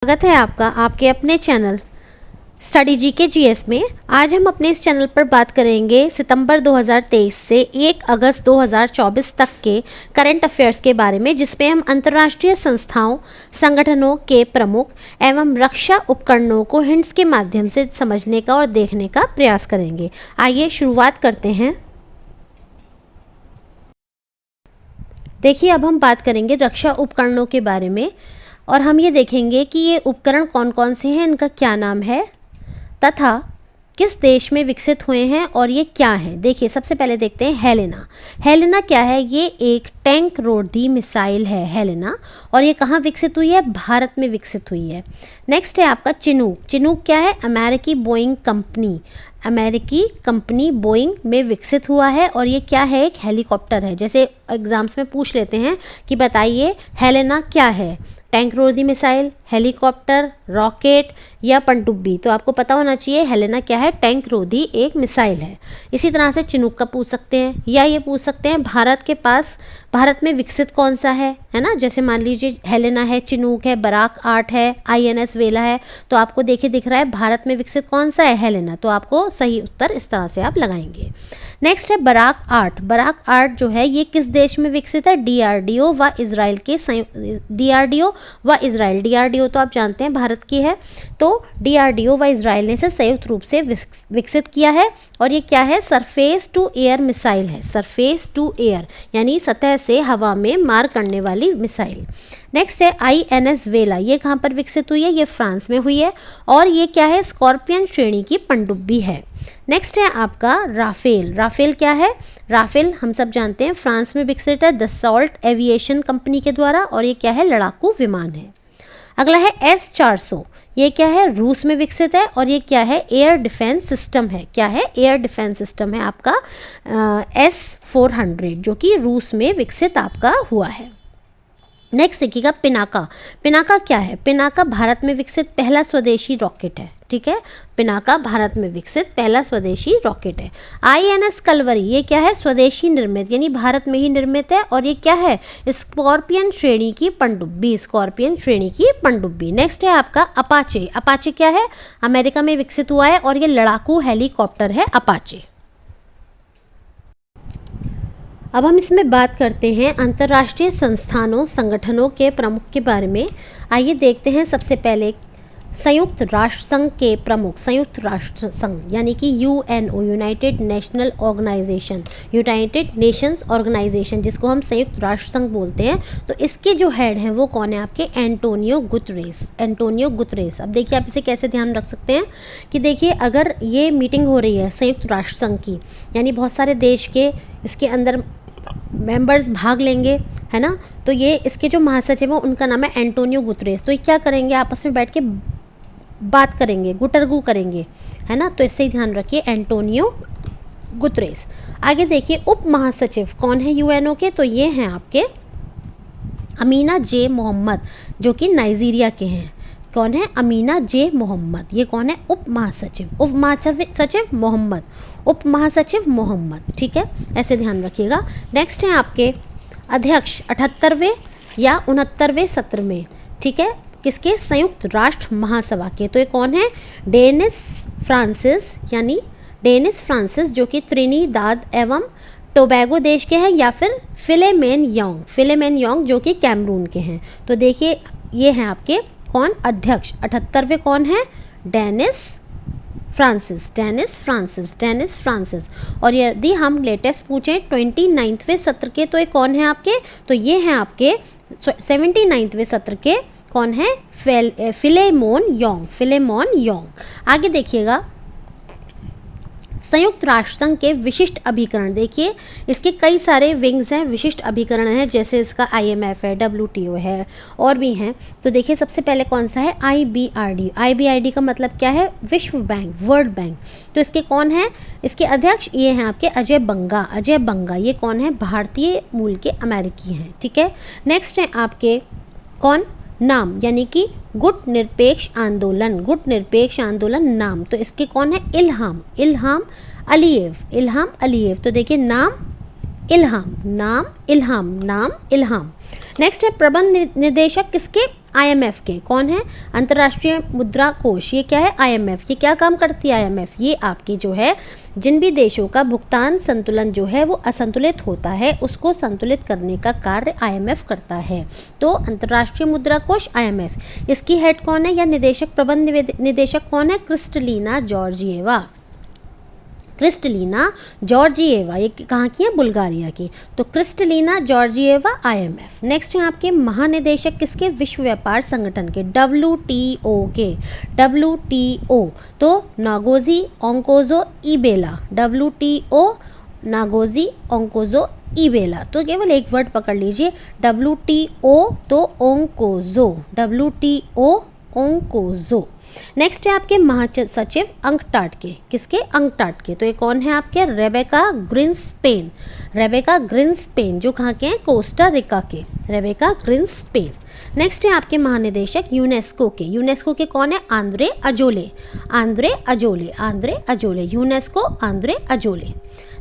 स्वागत है आपका आपके अपने चैनल स्टडी जीके जीएस में। आज हम अपने इस चैनल पर बात करेंगे सितंबर 2023 से 1 अगस्त 2024 तक के करंट अफेयर्स के बारे में, जिसमें हम अंतर्राष्ट्रीय संस्थाओं संगठनों के प्रमुख एवं रक्षा उपकरणों को हिंट्स के माध्यम से समझने का और देखने का प्रयास करेंगे। आइए शुरुआत करते हैं। देखिए, अब हम बात करेंगे रक्षा उपकरणों के बारे में और हम ये देखेंगे कि ये उपकरण कौन कौन से हैं, इनका क्या नाम है तथा किस देश में विकसित हुए हैं और ये क्या है। देखिए, सबसे पहले देखते हैं हेलेना। हेलेना क्या है? ये एक टैंक रोधी मिसाइल है हेलेना, और ये कहाँ विकसित हुई है? भारत में विकसित हुई है। नेक्स्ट है आपका चिनूक। चिनूक क्या है? अमेरिकी कंपनी बोइंग में विकसित हुआ है और ये क्या है? एक हेलीकॉप्टर है। जैसे एग्जाम्स में पूछ लेते हैं कि बताइए हेलेना क्या है? टैंक रोधी मिसाइल, हेलीकॉप्टर, रॉकेट या पनडुब्बी। तो आपको पता होना चाहिए हेलेना क्या है? टैंक रोधी एक मिसाइल है। इसी तरह से चिनूक का पूछ सकते हैं, या ये पूछ सकते हैं भारत में विकसित कौन सा है ना। जैसे मान लीजिए हेलेना है, चिनूक है, बराक 8 है, INS वेला है। तो आपको देखिए दिख रहा है भारत में विकसित कौन सा है? हेलेना। तो आपको सही उत्तर इस तरह से आप लगाएंगे। नेक्स्ट है बराक 8। बराक 8 जो है ये किस देश में विकसित है? DRDO व इजराइल के DRDO तो आप जानते हैं भारत की है। तो DRDO व इजराइल ने इसे संयुक्त रूप से विकसित किया है और ये क्या है? सरफेस टू एयर मिसाइल है। सरफेस टू एयर यानी सतह से हवा में मार करने वाली मिसाइल। नेक्स्ट है INS वेला। ये कहाँ पर विकसित हुई है? ये फ्रांस में हुई है और ये क्या है? स्कॉर्पियन श्रेणी की पनडुब्बी है। नेक्स्ट है आपका राफेल। राफेल क्या है? राफेल हम सब जानते हैं फ्रांस में विकसित है दसॉल्ट एविएशन कंपनी के द्वारा, और ये क्या है? लड़ाकू विमान है। अगला है S-400। ये क्या है? रूस में विकसित है और ये क्या है? एयर डिफेंस सिस्टम है। क्या है? एयर डिफेंस सिस्टम है आपका S-400 जो कि रूस में विकसित आपका हुआ है। नेक्स्ट देखिएगा पिनाका। पिनाका क्या है? पिनाका भारत में विकसित पहला स्वदेशी रॉकेट है। ठीक है, पिनाका भारत में विकसित पहला स्वदेशी रॉकेट है। INS कलवरी ये क्या है? स्वदेशी निर्मित यानी भारत में ही निर्मित है और ये क्या है? स्कॉर्पियन श्रेणी की पनडुब्बी। स्कॉर्पियन श्रेणी की पनडुब्बी। नेक्स्ट है आपका अपाचे। अपाचे क्या है? अमेरिका में विकसित हुआ है और ये लड़ाकू हेलीकॉप्टर है अपाचे। अब हम इसमें बात करते हैं अंतर्राष्ट्रीय संस्थानों संगठनों के प्रमुख के बारे में। आइए देखते हैं। सबसे पहले संयुक्त राष्ट्र संघ के प्रमुख। संयुक्त राष्ट्र संघ यानी कि UNO यूनाइटेड नेशंस ऑर्गेनाइजेशन जिसको हम संयुक्त राष्ट्र संघ बोलते हैं। तो इसके जो हेड हैं वो कौन है? आपके एंटोनियो गुतरेस। अब देखिए आप इसे कैसे ध्यान रख सकते हैं कि देखिए अगर ये मीटिंग हो रही है संयुक्त राष्ट्र संघ की, यानी बहुत सारे देश के इसके अंदर मेंबर्स भाग लेंगे, है ना। तो ये इसके जो महासचिव हैं उनका नाम है एंटोनियो गुतरेस। तो ये क्या करेंगे? आपस में बैठ के बात करेंगे, गुटरगू करेंगे, है ना। तो इससे ही ध्यान रखिए एंटोनियो गुतरेस। आगे देखिए उप महासचिव कौन है UNO के? तो ये हैं आपके अमीना J मोहम्मद जो कि नाइजीरिया के हैं। कौन है? अमीना J मोहम्मद। ये कौन है? उप महासचिव मोहम्मद। ठीक है, ऐसे ध्यान रखिएगा। नेक्स्ट है आपके अध्यक्ष 78वें या 69वें सत्र में। ठीक है, किसके? संयुक्त राष्ट्र महासभा के। तो ये कौन है? डेनिस फ्रांसिस जो कि त्रिनिदाद एवं टोबैगो देश के हैं, या फिर फिलेमेन योंग जो कि कैमरून के हैं। तो देखिए ये हैं आपके कौन? अध्यक्ष 78वें कौन है? Dennis Francis. और यदि हम लेटेस्ट पूछें 29वें सत्र के, तो ये कौन है आपके? तो ये हैं आपके 79वें सत्र के कौन है? Philemon Yong. आगे देखिएगा संयुक्त राष्ट्र संघ के विशिष्ट अभिकरण। देखिए इसके कई सारे विंग्स हैं, विशिष्ट अभिकरण हैं, जैसे इसका IMF है, WTO है और भी हैं। तो देखिए सबसे पहले कौन सा है? IBRD का मतलब क्या है? विश्व बैंक, वर्ल्ड बैंक। तो इसके कौन है? इसके अध्यक्ष ये हैं आपके अजय बंगा। ये कौन है? भारतीय मूल के अमेरिकी हैं। ठीक है, नेक्स्ट है आपके कौन? नाम यानी कि गुट निरपेक्ष आंदोलन नाम। तो इसके कौन है? Ilham Aliyev. तो देखिए नाम इल्हाम। नेक्स्ट है प्रबंध निर्देशक किसके? IMF के। कौन है? अंतर्राष्ट्रीय मुद्रा कोष। ये क्या है? IMF। ये क्या काम करती है IMF? ये आपकी जो है जिन भी देशों का भुगतान संतुलन जो है वो असंतुलित होता है उसको संतुलित करने का कार्य IMF करता है। तो अंतर्राष्ट्रीय मुद्रा कोष IMF। इसकी हेड कौन है या निदेशक, प्रबंध निदेशक कौन है? Kristalina Georgieva. क्रिस्टलीना जॉर्जिएवा, ये कहाँ की है? बुल्गारिया की। तो क्रिस्टलीना जॉर्जिएवा IMF। नेक्स्ट है आपके महानिदेशक किसके? विश्व व्यापार संगठन के, WTO के। WTO तो नागोजी ओंकोजो इबेला। WTO नागोजी ओंकोजो इबेला। तो केवल एक वर्ड पकड़ लीजिए, WTO तो ओंकोजो, WTO ओंकोजो। नेक्स्ट है आपके महासचिव अंकटाड के। किसके? अंकटाड के। तो ये कौन है आपके? रेबेका ग्रिन्सपेन। रेबेका ग्रिन्सपेन जो कहाँ के हैं? कोस्टा रिका के। रेबेका ग्रिन्सपेन। नेक्स्ट है आपके महानिदेशक यूनेस्को के। यूनेस्को के कौन है? Andre Azoulay. Andre Azoulay, Andre Azoulay, UNESCO Andre Azoulay.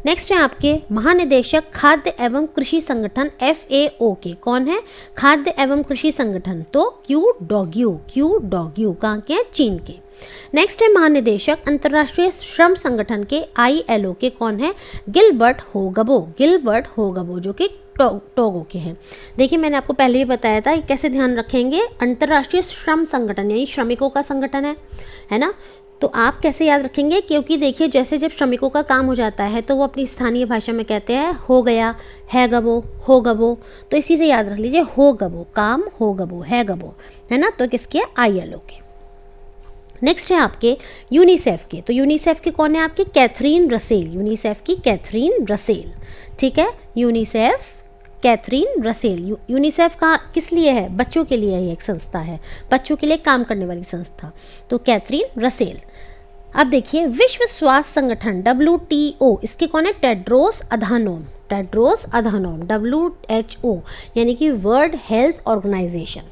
Next है आपके महानिदेशक खाद्य एवं कृषि संगठन FAO के। कौन है? खाद्य एवं कृषि संगठन तो क्यू डॉग्यू कहाँ के हैं? चीन के। नेक्स्ट है महानिदेशक अंतर्राष्ट्रीय श्रम संगठन के ILO के। कौन है? गिलबर्ट होगबो। गिलबर्ट होगबो जो कि टोगो के हैं। देखिए मैंने आपको पहले भी बताया था कैसे ध्यान रखेंगे, अंतर्राष्ट्रीय श्रम संगठन यानी श्रमिकों का संगठन है ना। तो आप कैसे याद रखेंगे? क्योंकि देखिए जैसे जब श्रमिकों का काम हो जाता है तो वो अपनी स्थानीय भाषा में कहते हैं हो गया, है गबो, हो गबो। तो इसी से याद रख लीजिए, हो गबो, काम हो गबो, है गबो, है ना। तो किसके? ILO के। नेक्स्ट है आपके यूनिसेफ के। तो यूनिसेफ के कौन है आपके? Catherine Russell. यूनिसेफ की कैथरीन रसेल, ठीक है। UNICEF Catherine Russell. यूनिसेफ का किस लिए है? बच्चों के लिए ही एक संस्था है, बच्चों के लिए काम करने वाली संस्था। तो कैथरीन रसेल। अब देखिए विश्व स्वास्थ्य संगठन WTO, इसके कौन है? Tedros Adhanom. Tedros Adhanom, WHO यानी कि वर्ल्ड हेल्थ ऑर्गेनाइजेशन।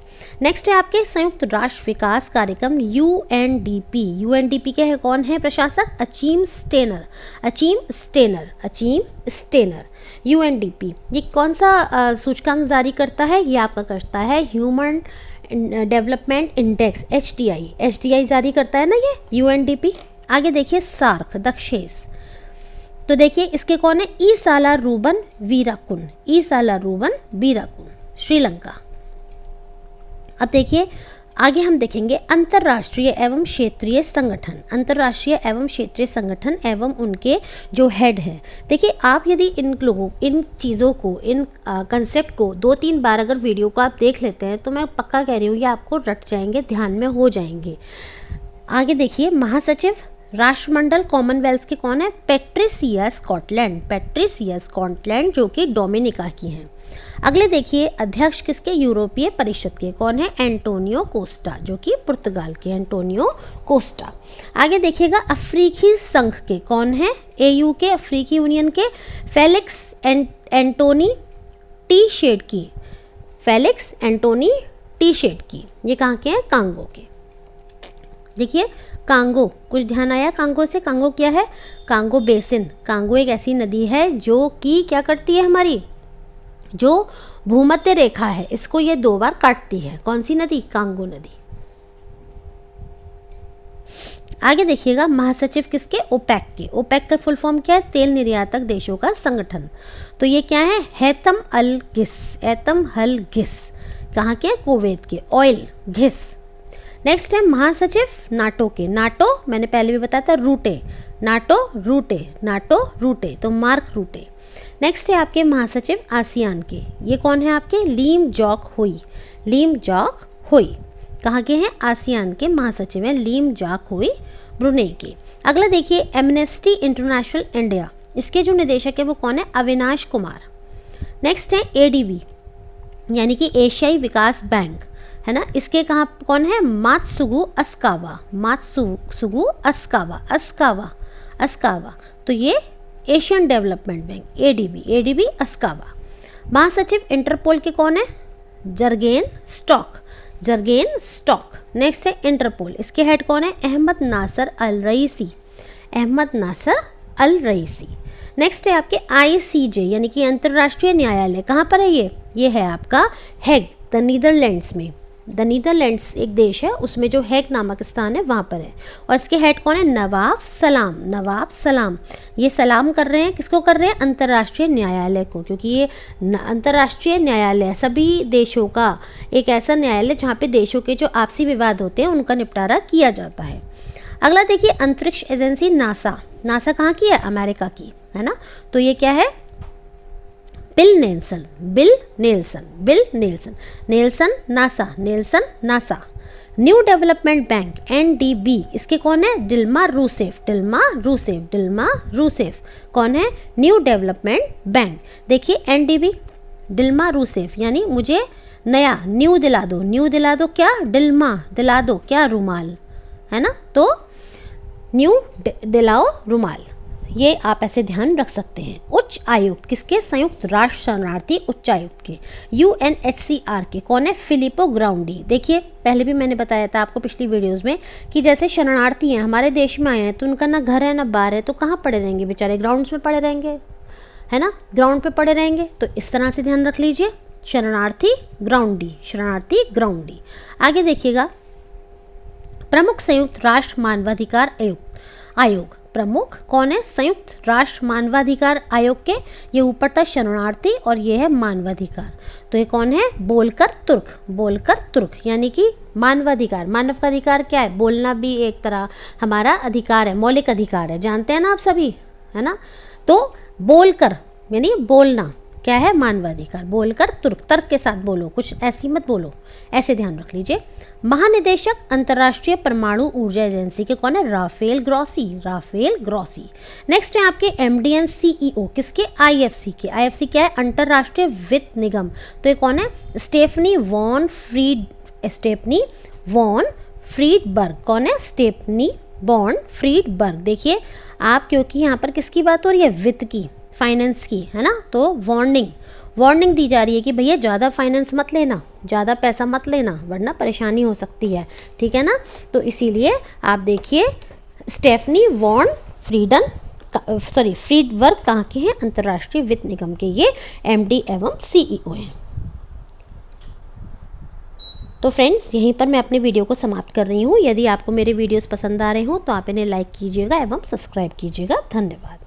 नेक्स्ट है आपके संयुक्त राष्ट्र विकास कार्यक्रम UNDP। UNDP के है कौन है प्रशासक? Achim Steiner. Achim Steiner, Achim Steiner. UNDP ये कौन सा सूचकांक जारी करता है? ये आपका करता है ह्यूमन डेवलपमेंट इंडेक्स, HDI जारी करता है ना ये UNDP। आगे देखिए सार्क दक्षेस। तो देखिए इसके कौन है? ईसाला रूबन वीराकुन। ईसाला रूबन वीराकुन, श्रीलंका। अब देखिए आगे हम देखेंगे अंतर्राष्ट्रीय एवं क्षेत्रीय संगठन। अंतर्राष्ट्रीय एवं क्षेत्रीय संगठन एवं उनके जो हेड हैं। देखिए आप यदि इन चीज़ों को, इन कंसेप्ट को 2-3 बार अगर वीडियो को आप देख लेते हैं तो मैं पक्का कह रही हूँ ये आपको रट जाएंगे, ध्यान में हो जाएंगे। आगे देखिए महासचिव राष्ट्रमंडल कॉमनवेल्थ के कौन है? Patricia Scotland. पैट्रिसिया स्कॉटलैंड जो कि डोमिनिका की हैं। अगले देखिए अध्यक्ष किसके? यूरोपीय परिषद के। कौन है? एंटोनियो कोस्टा जो कि पुर्तगाल के। Antonio Costa. आगे देखिएगा अफ्रीकी संघ के। कौन है? AU के, अफ्रीकी यूनियन के। फेलिक्स एंटोनी टी शेड की। फेलिक्स एंटोनी टी शेड की। ये कहाँ के हैं? कांगो के। देखिए कांगो, कुछ ध्यान आया कांगो से? कांगो क्या है? Congo basin. कांगो एक ऐसी नदी है जो कि क्या करती है? हमारी जो भूमध्य रेखा है इसको ये 2 बार काटती है। कौन सी नदी? कांगो नदी। आगे देखिएगा महासचिव किसके? ओपेक के। ओपेक का फुल फॉर्म क्या है? तेल निर्यातक देशों का संगठन। तो ये क्या है? हैतम अल घिस। हैतम अल घिस कहाँ के? कुवैत के। ऑयल घिस। नेक्स्ट है महासचिव नाटो के। नाटो मैंने पहले भी बताया था, रूटे। नाटो रूटे, नाटो रूटे तो मार्क रूटे। नेक्स्ट है आपके महासचिव आसियान के। ये कौन है आपके? लीम जॉक होई। लीम जॉक होई कहाँ के हैं? आसियान के महासचिव हैं लीम जॉक होई, ब्रुनेई के। अगला देखिए एमनेस्टी इंटरनेशनल इंडिया, इसके जो निदेशक है वो कौन है? अविनाश कुमार। नेक्स्ट है ADB यानी कि एशियाई विकास बैंक, है ना। इसके कहाँ कौन है? मात्सुगु अस्कावा। मात्सुगु अस्कावा, अस्कावा, अस्कावा। तो ये एशियन डेवलपमेंट बैंक ADB अस्कावा। महासचिव इंटरपोल के कौन है? Jurgen stock. Jurgen stock. Next है इंटरपोल, इसके हेड कौन है? अहमद नासर अल रईसी। अहमद नासर अल रईसी। नेक्स्ट है आपके ICJ यानी कि अंतर्राष्ट्रीय न्यायालय, कहाँ पर है ये? ये है आपका हेग, द नीदरलैंड्स में। द नीदरलैंड्स एक देश है, उसमें जो हैग नामक स्थान है वहाँ पर है। और इसके हेड कौन है? नवाब सलाम। नवाब सलाम ये सलाम कर रहे हैं, किसको कर रहे हैं? अंतर्राष्ट्रीय न्यायालय को, क्योंकि ये अंतर्राष्ट्रीय न्यायालय सभी देशों का एक ऐसा न्यायालय जहाँ पे देशों के जो आपसी विवाद होते हैं उनका निपटारा किया जाता है। अगला देखिए, अंतरिक्ष एजेंसी नासा। नासा कहाँ की है? अमेरिका की, है ना। तो ये क्या है? Bill Nelson, Bill Nelson, Bill Nelson, Nelson NASA, Nelson NASA. New development bank NDB, इसके कौन है? Dilma Rousseff, Dilma Rousseff, Dilma Rousseff कौन है? New development bank. देखिए NDB डिल्मा रूसेफ, यानी मुझे नया न्यू दिला दो, न्यू दिला दो क्या? डिल्मा दिला दो क्या? रुमाल, है ना। तो न्यू दिलाओ रुमाल, ये आप ऐसे ध्यान रख सकते हैं। उच्च आयुक्त किसके? संयुक्त राष्ट्र शरणार्थी उच्चायुक्त के, UNHCR के कौन है? फिलिपो ग्राउंडी। देखिए पहले भी मैंने बताया था आपको पिछली वीडियोस में कि जैसे शरणार्थी हैं हमारे देश में आए हैं तो उनका ना घर है ना बार है, तो कहाँ पड़े रहेंगे बेचारे? ग्राउंड्स में पड़े रहेंगे, है ना, ग्राउंड पे पड़े रहेंगे। तो इस तरह से ध्यान रख लीजिए, शरणार्थी ग्राउंडी, शरणार्थी ग्राउंडी। आगे देखिएगा, प्रमुख संयुक्त राष्ट्र मानवाधिकार आयोग। प्रमुख कौन है? संयुक्त राष्ट्र मानवाधिकार आयोग के, ये ऊपर था शरणार्थी और ये है मानवाधिकार। तो ये कौन है? बोलकर तुर्क, बोलकर तुर्क, यानी कि मानवाधिकार। मानव का अधिकार क्या है? बोलना भी एक तरह हमारा अधिकार है, मौलिक अधिकार है, जानते हैं ना आप सभी, है ना। तो बोलकर यानी बोलना क्या है? मानवाधिकार। बोलकर तुर्क, तर्क के साथ बोलो, कुछ ऐसी मत बोलो, ऐसे ध्यान रख लीजिए। महानिदेशक अंतर्राष्ट्रीय परमाणु ऊर्जा एजेंसी के कौन है? Rafael Grossi, Rafael Grossi. Next है आपके MDN CEO किसके? IFC के। IFC क्या है? अंतर्राष्ट्रीय वित्त निगम। तो ये कौन है? Stephanie von Friedberg. कौन है? Stephanie von Friedberg. देखिए आप, क्योंकि यहाँ पर किसकी बात हो रही है? वित्त की, फाइनेंस की, है ना। तो वार्निंग दी जा रही है कि भैया ज़्यादा फाइनेंस मत लेना, ज़्यादा पैसा मत लेना, वरना परेशानी हो सकती है, ठीक है ना। तो इसीलिए आप देखिए, स्टेफनी वॉन फ्रीडबर्ग कहाँ के हैं? अंतर्राष्ट्रीय वित्त निगम के ये MD एवं CEO हैं। तो फ्रेंड्स यहीं पर मैं अपने वीडियो को समाप्त कर रही हूँ। यदि आपको मेरे वीडियोस पसंद आ रहे हो तो आप इन्हें लाइक कीजिएगा एवं सब्सक्राइब कीजिएगा। धन्यवाद।